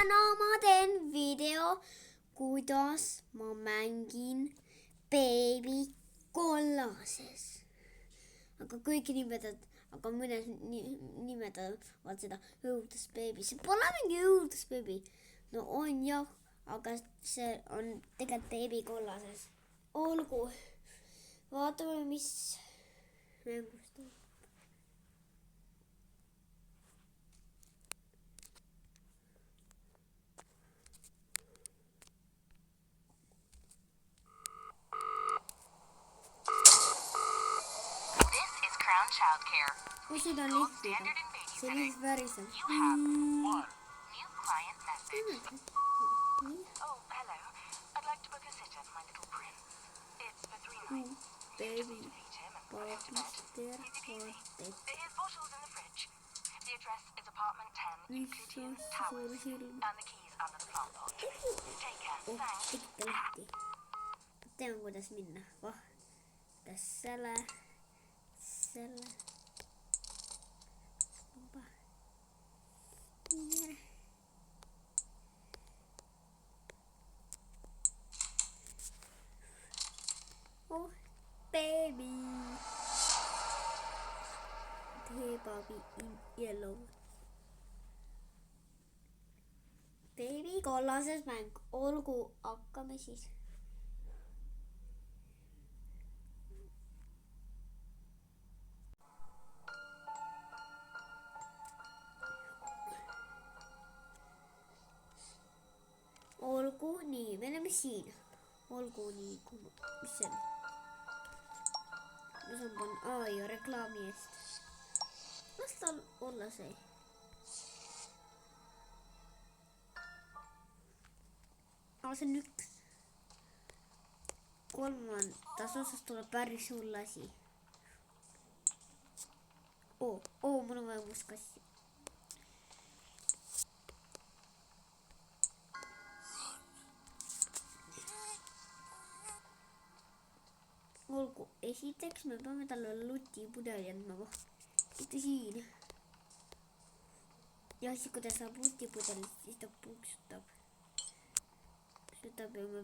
täna ma teen video, kuidas ma mängin beebi kollases. Aga kõik aga mõnes nimetavad seda õudusbeebi. See pole mingi õudusbeebi. No on jah, aga see on tegelikult beebi kollases. Olgu, vaatame, mis mängust on. Childcare. Seda on lihtne. See on lihtsalt värisem. New client message. Oh, hello. I'd like to book a sitter for my little prince. It's for 3 nights. Baby. His bottle's in the fridge. The address is apartment 10, Coutier Towers, and the keys under the plant pot. Take care. Thanks. Teemme, kuidas minna. Tässä. Oh, baby. The baby in yellow. Baby kollases mäng. Olgu, hakkame siis. Olgu nii, me oleme siin. Olgu nii, mis see on? Ma saan panna reklaami eest. Las tal olla see. See on üks. Kolmandas osas tuleb päris hull asi. Mul on vaja muskassi. Olgu, esiteks me peame talle lutipudeli andma. Mitte siin. Ja siis kui ta saab lutipudelit, siis ta puksutab. Seda peame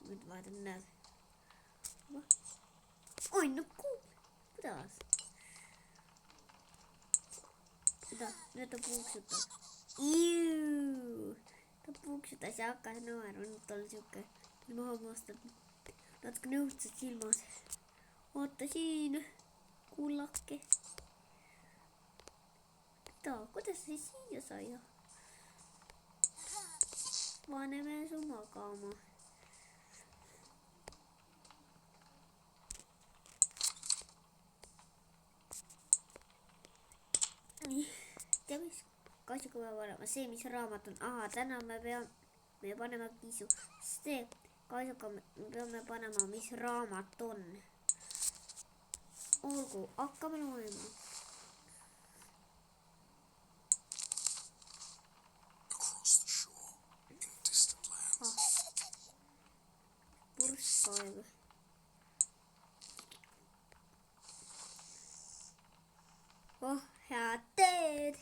nüüd vaatan näed. Oi, no kuidas? Nüüd ta puksutab. Ta puksutas ja hakkas naerma. Nüüd tal siuke maha maastab. Natuke nõudsed silmad. Oota siin. Kullake. Kuidas see siia sai? Paneme su magama. Nii. Tea mis? Kahjuga peab olema see, mis raamat on. Täna me paneme kiisu. See. Kahjuga me peame panema, mis raamat on. Olgu, hakkame loema. Purskkaev. Head teed!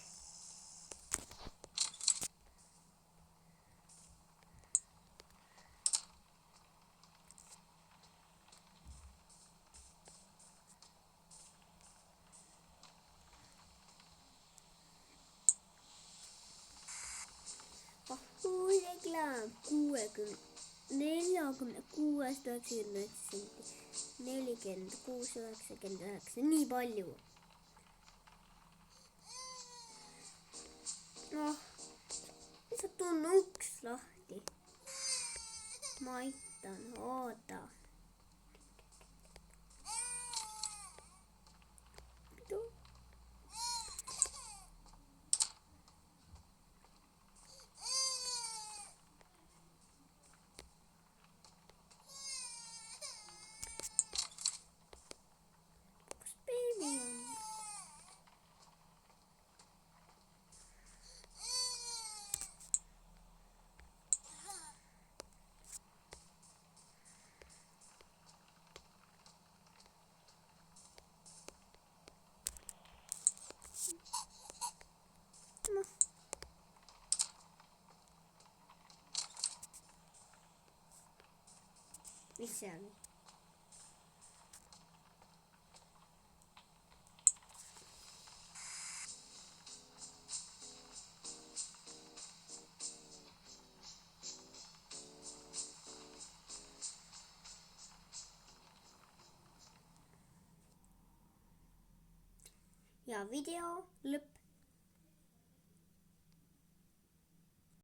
Reklaam 46, 99 senti, 46, 99, nii palju. Lihtsalt on uks lahti. Ma aitan, oota. Missäni. Ja video lõpp